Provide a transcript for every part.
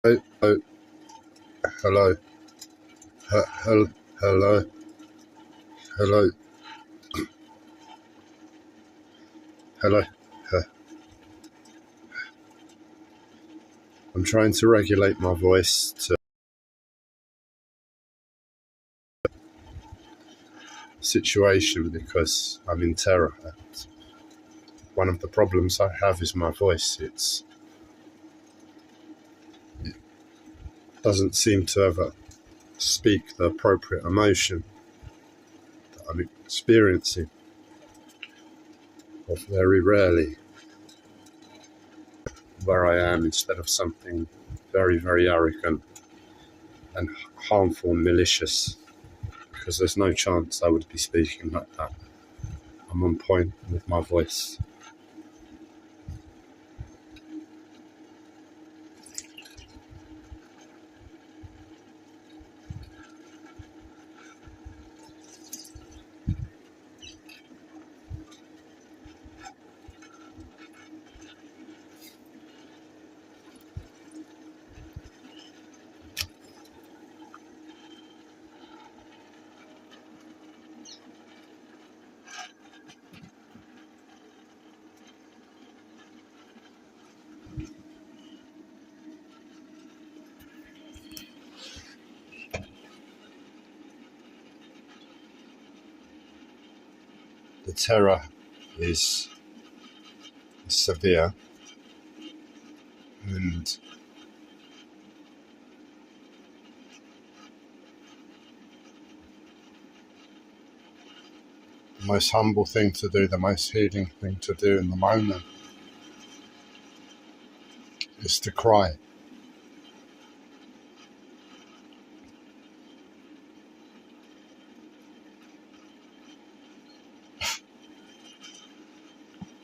Hello, hello, hello, hello, hello, hello. Uh, I'm trying to regulate my voice to the situation because I'm in terror. And one of the problems I have is my voice. It doesn't seem to ever speak the appropriate emotion that I'm experiencing, or very rarely where I am, instead of something very, very arrogant and harmful and malicious, because there's no chance I would be speaking like that. I'm on point with my voice. The terror is severe, and the most humble thing to do, the most healing thing to do in the moment is to cry.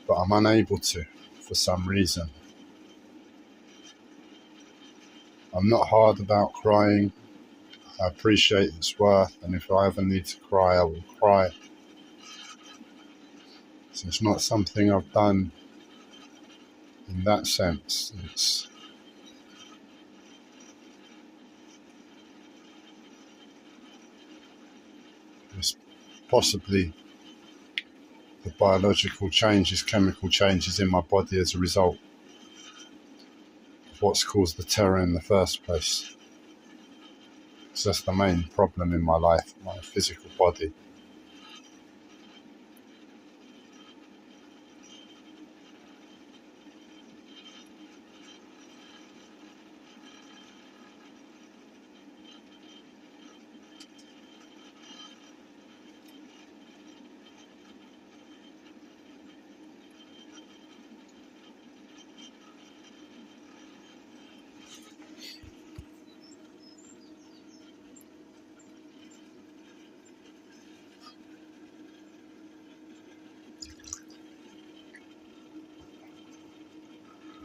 But I'm unable to for some reason. I'm not hard about crying. I appreciate its worth, and if I ever need to cry, I will cry. So it's not something I've done in that sense. It's possibly the biological changes, chemical changes in my body as a result of what's caused the terror in the first place. So that's the main problem in my life, my physical body.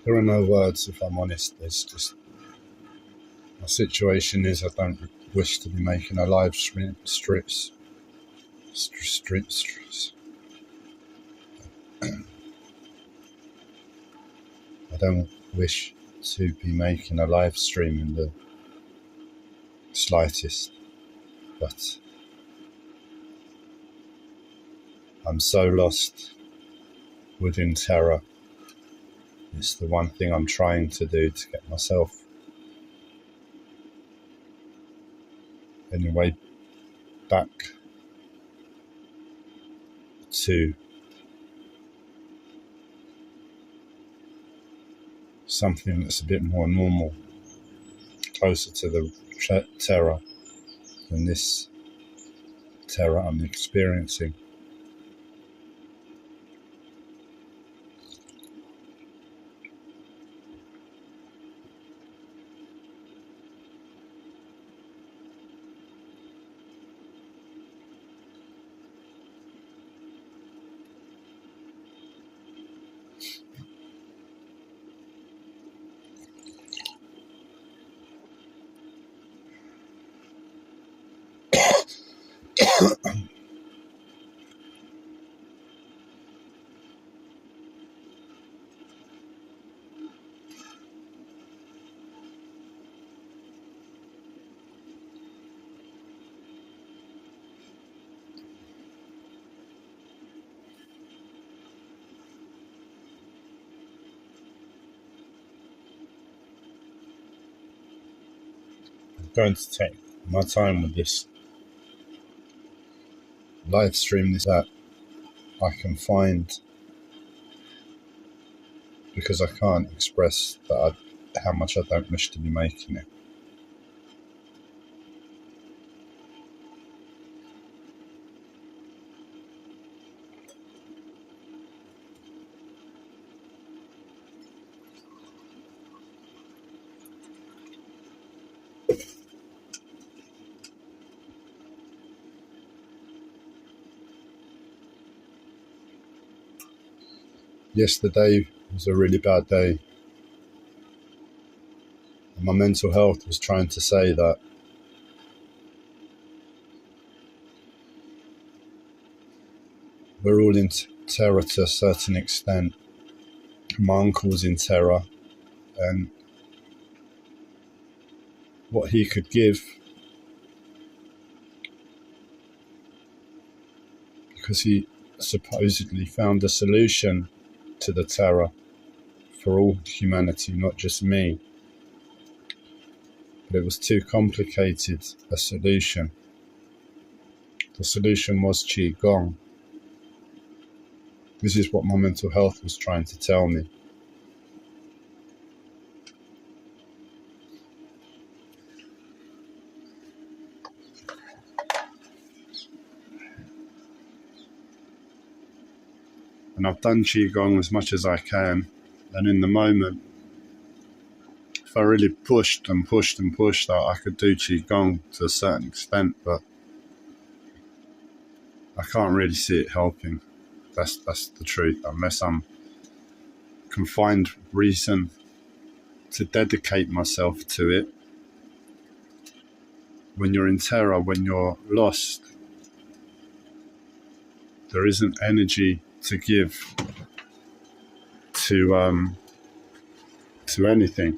There are no words, if I'm honest. There's just, my situation is I don't wish to be making a live stream. I don't wish to be making a live stream in the slightest, but I'm so lost within terror. It's the one thing I'm trying to do to get myself anyway back to something that's a bit more normal, closer to the terror than this terror I'm experiencing. going to take my time with this live stream that I can find, because I can't express how much I don't wish to be making it. Yesterday was a really bad day. And my mental health was trying to say that we're all in terror to a certain extent. My uncle was in terror, and what he could give, because he supposedly found a solution to the terror for all humanity, not just me. But it was too complicated a solution. The solution was Qigong. This is what my mental health was trying to tell me. And I've done Qigong as much as I can. And in the moment, if I really pushed and pushed and pushed, I could do Qigong to a certain extent, but I can't really see it helping. That's the truth, unless I'm can find reason to dedicate myself to it. When you're in terror, when you're lost, there isn't energy to give to anything,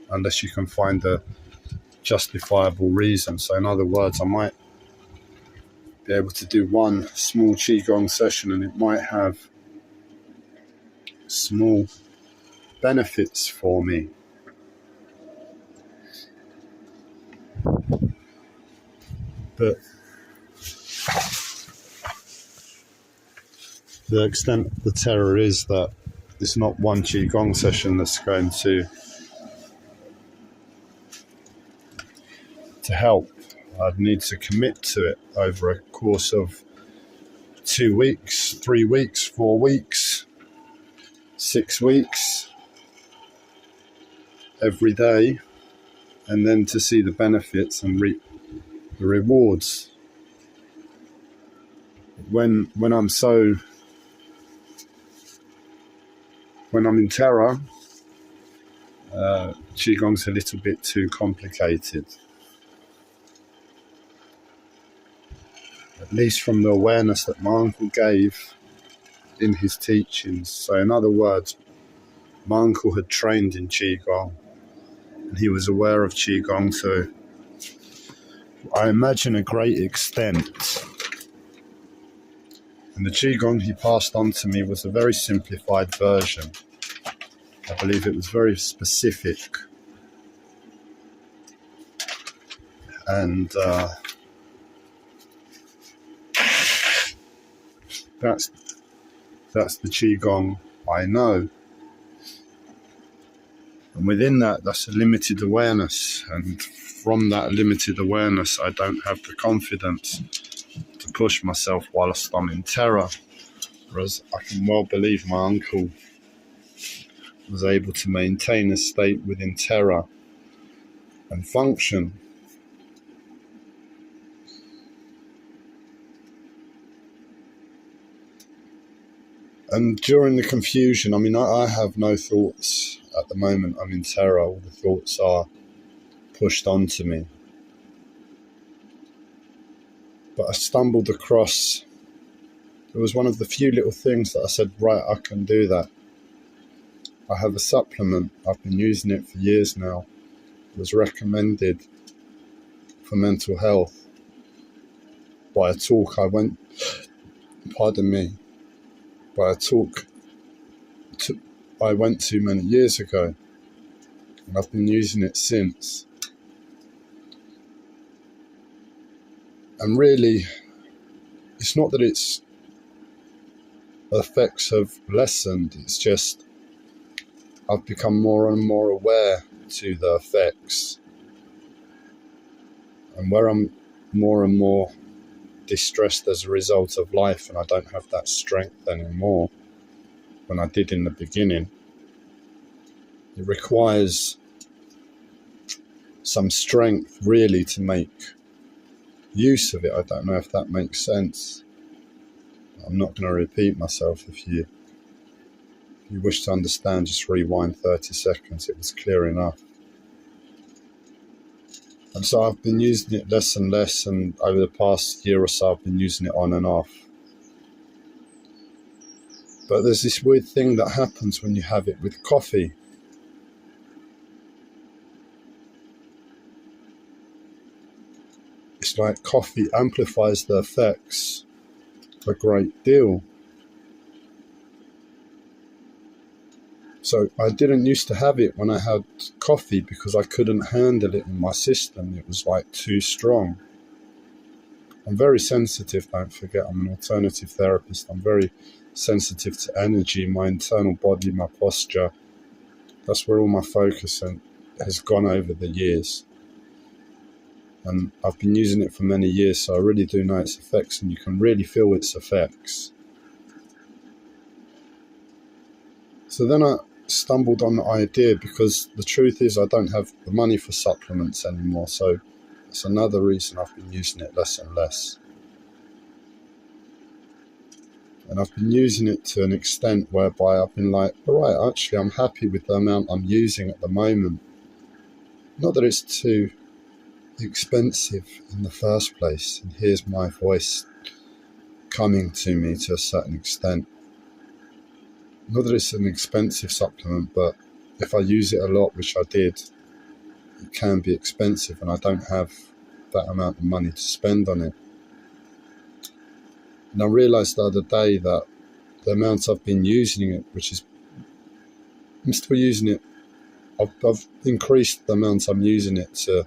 unless you can find a justifiable reason. So in other words, I might be able to do one small Qigong session and it might have small benefits for me. But the extent of the terror is that it's not one Qigong session that's going to help. I'd need to commit to it over a course of 2 weeks, 3 weeks, 4 weeks, 6 weeks, every day, and then to see the benefits and reap the rewards. When I'm in terror, Qigong's a little bit too complicated. At least from the awareness that my uncle gave in his teachings. So in other words, my uncle had trained in Qigong and he was aware of Qigong to, I imagine, a great extent. And the Qigong he passed on to me was a very simplified version. I believe it was very specific. And that's the Qigong I know. And within that, that's a limited awareness. And from that limited awareness, I don't have the confidence to push myself whilst I'm in terror. Whereas I can well believe my uncle was able to maintain a state within terror and function. And during the confusion, I have no thoughts at the moment. I'm in terror. All the thoughts are pushed onto me. But I stumbled across, it was one of the few little things that I said, right, I can do that. I have a supplement. I've been using it for years now. It was recommended for mental health by a talk I went, by a talk I went to many years ago, and I've been using it since. And really, it's not that its effects have lessened, it's just I've become more and more aware to the effects. And where I'm more and more distressed as a result of life, and I don't have that strength anymore when I did in the beginning, it requires some strength really to make use of it. I don't know if that makes sense. I'm not going to repeat myself. If you wish to understand, just rewind 30 seconds. It was clear enough. And so I've been using it less and less, and over the past year or so I've been using it on and off. But there's this weird thing that happens when you have it with coffee. It's like coffee amplifies the effects a great deal. So I didn't used to have it when I had coffee because I couldn't handle it in my system. It was like too strong. I'm very sensitive, don't forget. I'm an alternative therapist. I'm very sensitive to energy, my internal body, my posture. That's where all my focus has gone over the years. And I've been using it for many years, so I really do know its effects, and you can really feel its effects. So then I stumbled on the idea, because the truth is I don't have the money for supplements anymore, so it's another reason I've been using it less and less. And I've been using it to an extent whereby I've been like, all right, actually I'm happy with the amount I'm using at the moment. Not that it's too expensive in the first place, and here's my voice coming to me to a certain extent. Not that it's an expensive supplement, but if I use it a lot, which I did, it can be expensive, and I don't have that amount of money to spend on it. And I realised the other day that the amount I've been using it, I'm still using it, I've increased the amount I'm using it to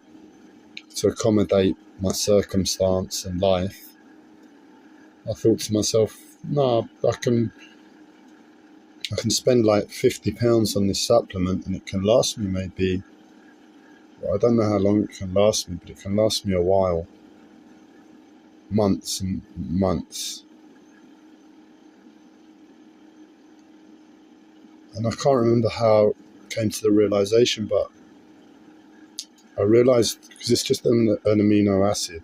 accommodate my circumstance and life. I thought to myself, no, I can spend like £50 on this supplement, and it can last me maybe, I don't know how long it can last me, but it can last me a while. Months and months. And I can't remember how I came to the realisation, but I realised, because it's just an amino acid,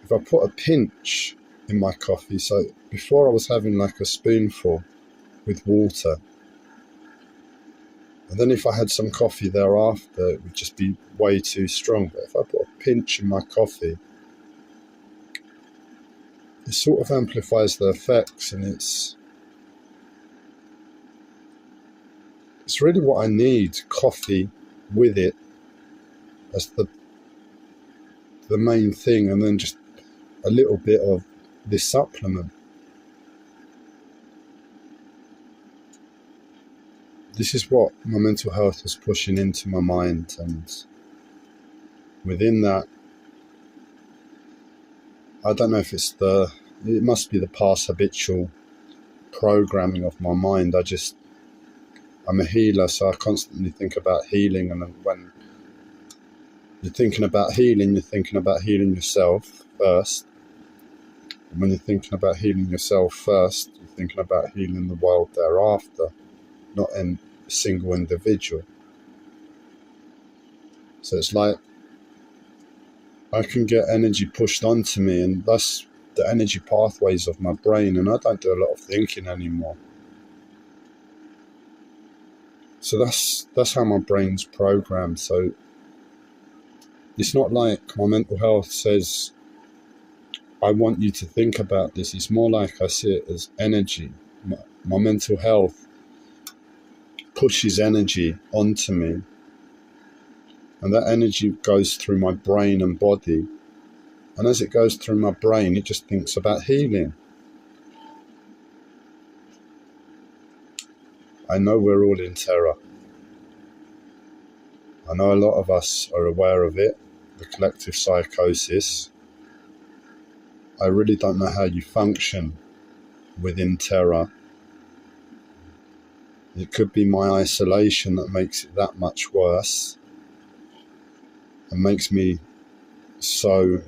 if I put a pinch in my coffee, so before I was having like a spoonful with water, and then if I had some coffee thereafter, it would just be way too strong. But if I put a pinch in my coffee, it sort of amplifies the effects, and it's really what I need, coffee with it as the main thing, and then just a little bit of this supplement. This is what my mental health was pushing into my mind, and within that, I don't know if it must be the past habitual programming of my mind. I'm a healer, so I constantly think about healing, and when you're thinking about healing yourself first. And when you're thinking about healing yourself first, you're thinking about healing the world thereafter, not in a single individual. So it's like I can get energy pushed onto me, and that's the energy pathways of my brain, and I don't do a lot of thinking anymore. So that's how my brain's programmed. So it's not like my mental health says, I want you to think about this. It's more like I see it as energy. My mental health pushes energy onto me, and that energy goes through my brain and body. And as it goes through my brain, it just thinks about healing. I know we're all in terror. I know a lot of us are aware of it. the collective psychosis. I really don't know how you function within terror. It could be my isolation that makes it that much worse and makes me so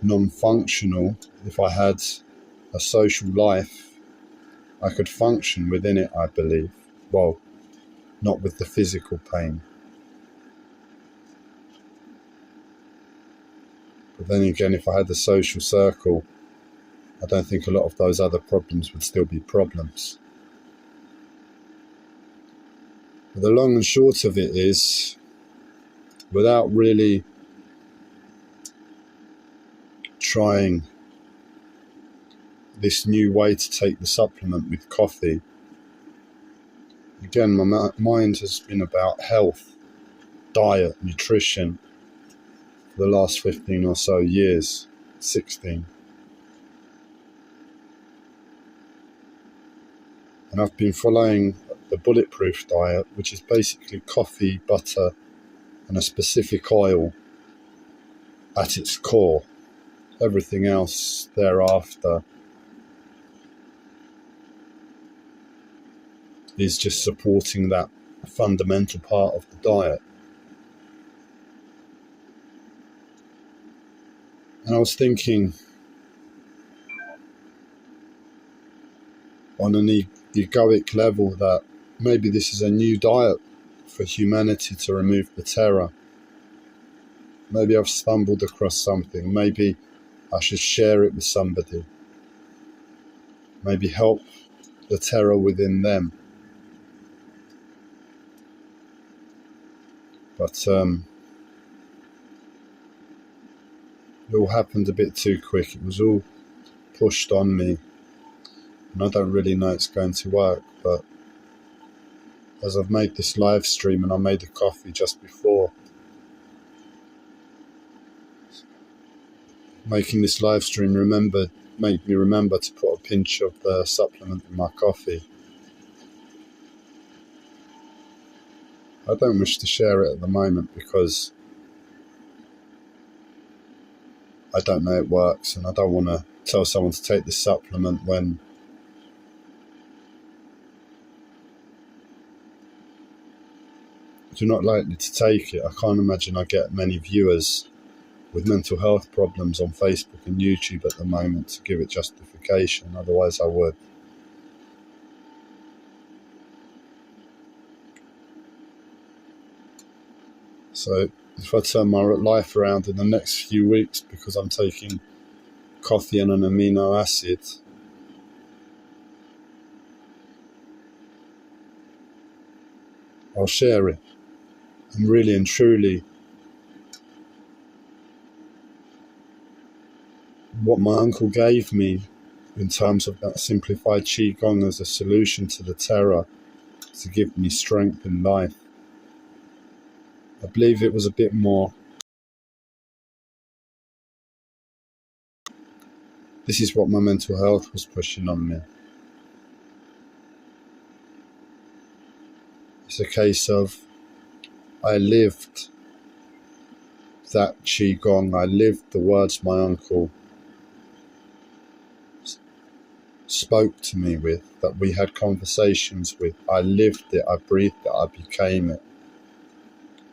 non-functional. If I had a social life, I could function within it, I believe. Well, not with the physical pain. But then again, if I had the social circle, I don't think a lot of those other problems would still be problems. But the long and short of it is, without really trying this new way to take the supplement with coffee, again, my mind has been about health, diet, nutrition for the last 15 or so years, 16. And I've been following the bulletproof diet, which is basically coffee, butter, and a specific oil at its core. Everything else thereafter is just supporting that fundamental part of the diet. And I was thinking, on an egoic level, that maybe this is a new diet for humanity to remove the terror. Maybe I've stumbled across something. Maybe I should share it with somebody. Maybe help the terror within them. But it all happened a bit too quick. It was all pushed on me. And I don't really know it's going to work. But as I've made this live stream, and I made a coffee just before, making this live stream made me remember to put a pinch of the supplement in my coffee. I don't wish to share it at the moment because I don't know it works, and I don't want to tell someone to take this supplement when you're not likely to take it. I can't imagine I get many viewers with mental health problems on Facebook and YouTube at the moment to give it justification, otherwise I would. So if I turn my life around in the next few weeks because I'm taking coffee and an amino acid, I'll share it. And really and truly, what my uncle gave me in terms of that simplified Qigong as a solution to the terror, to give me strength in life, I believe it was a bit more. This is what my mental health was pushing on me. It's a case of I lived that Qigong, I lived the words my uncle spoke to me with, that we had conversations with. I lived it, I breathed it, I became it.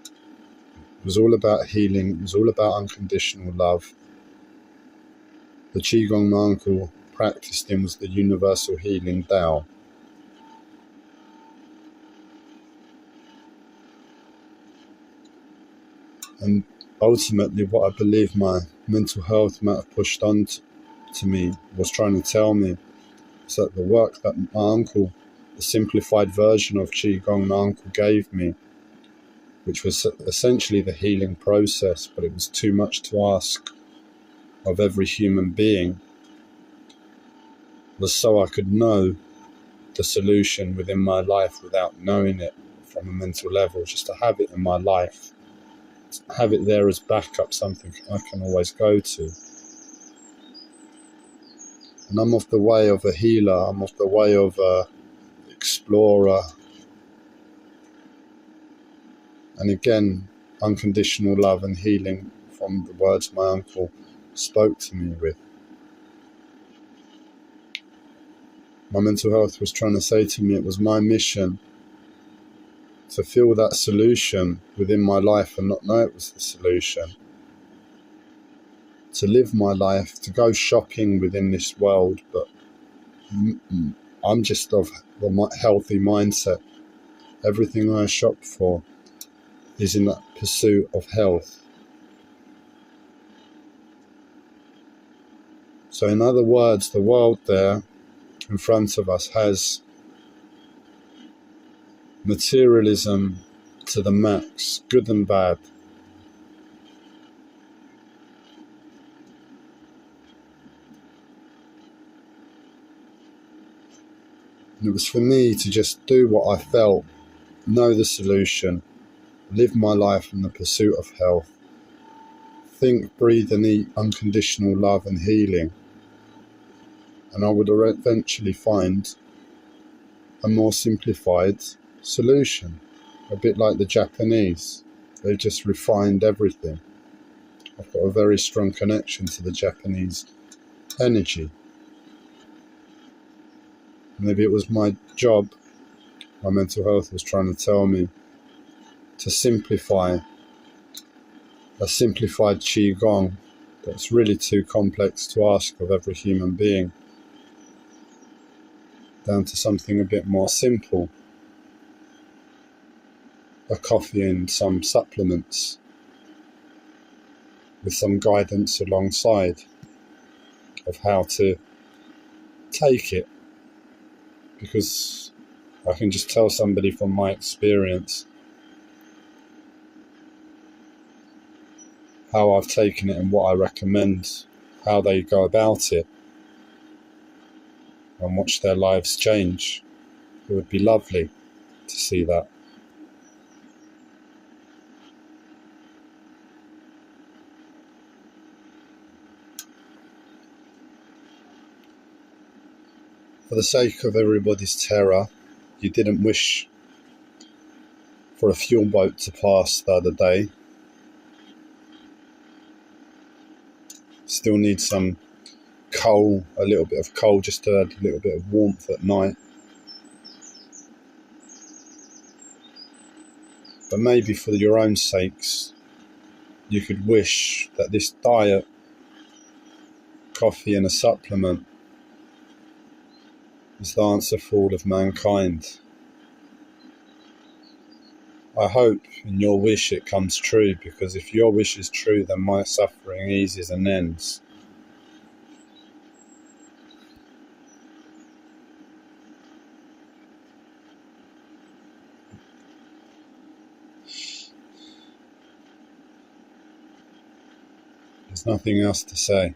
It was all about healing, it was all about unconditional love. The Qigong my uncle practiced in was the universal healing Tao. And ultimately what I believe my mental health might have pushed on to me, was trying to tell me, is that the work that my uncle, the simplified version of Qigong my uncle gave me, which was essentially the healing process, but it was too much to ask of every human being, was so I could know the solution within my life without knowing it from a mental level, just to have it in my life, have it there as backup, something I can always go to. And I'm of the way of a healer, I'm of the way of a explorer. And again, unconditional love and healing from the words my uncle spoke to me with. My mental health was trying to say to me it was my mission to feel that solution within my life and not know it was the solution. To live my life, to go shopping within this world, but I'm just of the healthy mindset. Everything I shop for is in that pursuit of health. So in other words, the world there in front of us has materialism to the max, good and bad. And it was for me to just do what I felt, know the solution, live my life in the pursuit of health, think, breathe and eat unconditional love and healing. And I would eventually find a more simplified solution, a bit like the Japanese. They just refined everything. I've got a very strong connection to the Japanese energy. Maybe it was my job, my mental health was trying to tell me to simplify a simplified Qigong that's really too complex to ask of every human being, down to something a bit more simple, a coffee and some supplements with some guidance alongside of how to take it. Because I can just tell somebody from my experience how I've taken it and what I recommend, how they go about it, and watch their lives change. It would be lovely to see that. For the sake of everybody's terror, you didn't wish for a fuel boat to pass the other day. Still need some coal, a little bit of coal, just to add a little bit of warmth at night. But maybe for your own sakes, you could wish that this diet, coffee and a supplement, is the answer for all of mankind. I hope in your wish it comes true, because if your wish is true, then my suffering eases and ends. There's nothing else to say.